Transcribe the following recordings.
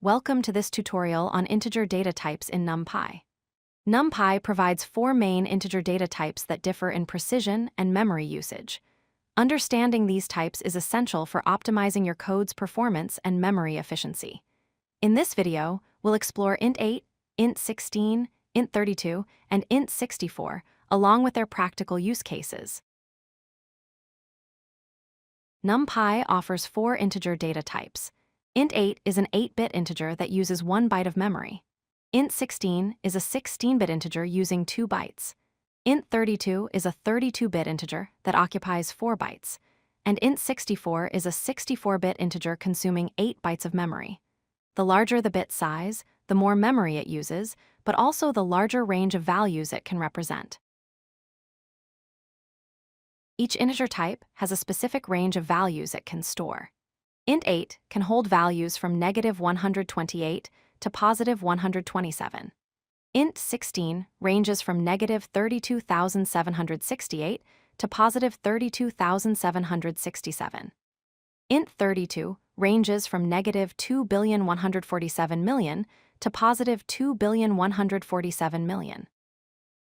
Welcome to this tutorial on integer data types in NumPy. NumPy provides four main integer data types that differ in precision and memory usage. Understanding these types is essential for optimizing your code's performance and memory efficiency. In this video, we'll explore int8, int16, int32, and int64, along with their practical use cases. NumPy offers four integer data types. int8 is an 8-bit integer that uses 1 byte of memory. int16 is a 16-bit integer using 2 bytes. int32 is a 32-bit integer that occupies 4 bytes. And int64 is a 64-bit integer consuming 8 bytes of memory. The larger the bit size, the more memory it uses, but also the larger range of values it can represent. Each integer type has a specific range of values it can store. int8 can hold values from -128 to +127. int16 ranges from -32,768 to +32,767. int32 ranges from -2,147,000,000 to +2,147,000,000.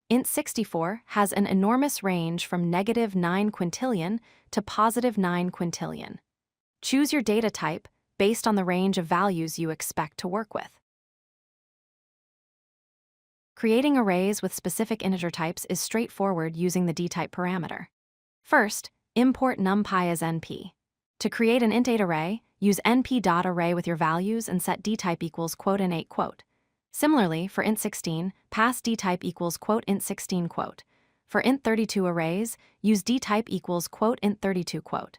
int64 has an enormous range from -9 quintillion to +9 quintillion. Choose your data type based on the range of values you expect to work with. Creating arrays with specific integer types is straightforward using the dtype parameter. First, import NumPy as NP. To create an int8 array, use np.array with your values and set dtype equals int8. Similarly, for int16, pass dtype equals int16. For int32 arrays, use dtype equals int32.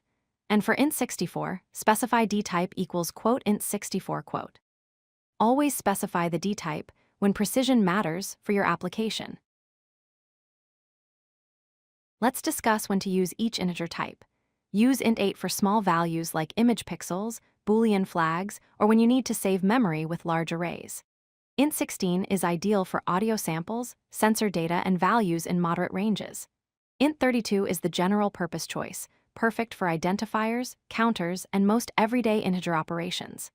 And for int64, specify dtype equals int64. Always specify the dtype when precision matters for your application. Let's discuss when to use each integer type. Use int8 for small values like image pixels, Boolean flags, or when you need to save memory with large arrays. int16 is ideal for audio samples, sensor data, and values in moderate ranges. int32 is the general-purpose choice, perfect for identifiers, counters, and most everyday integer operations.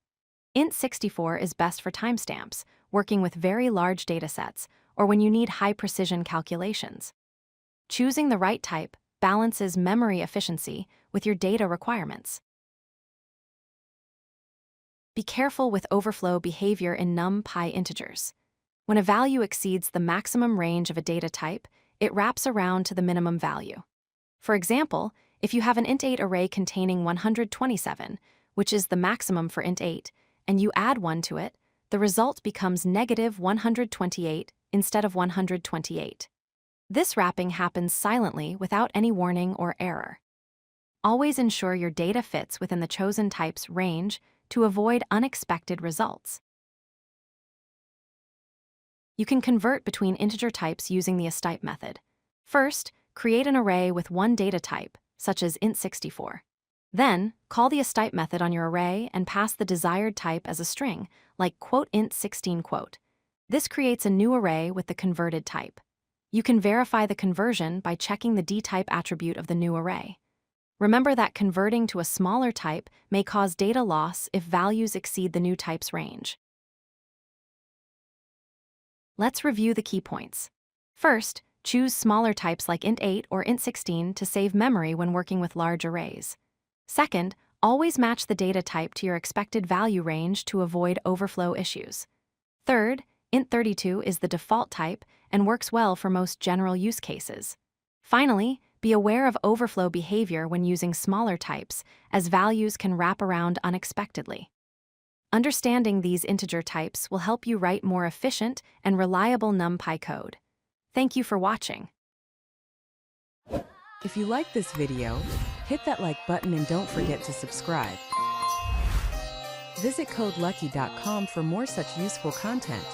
int64 is best for timestamps, working with very large datasets, or when you need high-precision calculations. Choosing the right type balances memory efficiency with your data requirements. Be careful with overflow behavior in NumPy integers. When a value exceeds the maximum range of a data type, it wraps around to the minimum value. For example, if you have an int8 array containing 127, which is the maximum for int8, and you add 1 to it, the result becomes -128 instead of 128. This wrapping happens silently without any warning or error. Always ensure your data fits within the chosen type's range to avoid unexpected results. You can convert between integer types using the astype method. First, create an array with one data type, such as int64. Then, call the astype method on your array and pass the desired type as a string, like int16. This creates a new array with the converted type. You can verify the conversion by checking the dtype attribute of the new array. Remember that converting to a smaller type may cause data loss if values exceed the new type's range. Let's review the key points. First, choose smaller types like int8 or int16 to save memory when working with large arrays. Second, always match the data type to your expected value range to avoid overflow issues. Third, int32 is the default type and works well for most general use cases. Finally, be aware of overflow behavior when using smaller types, as values can wrap around unexpectedly. Understanding these integer types will help you write more efficient and reliable NumPy code. Thank you for watching. If you like this video, hit that like button and don't forget to subscribe. Visit codelucky.com for more such useful content.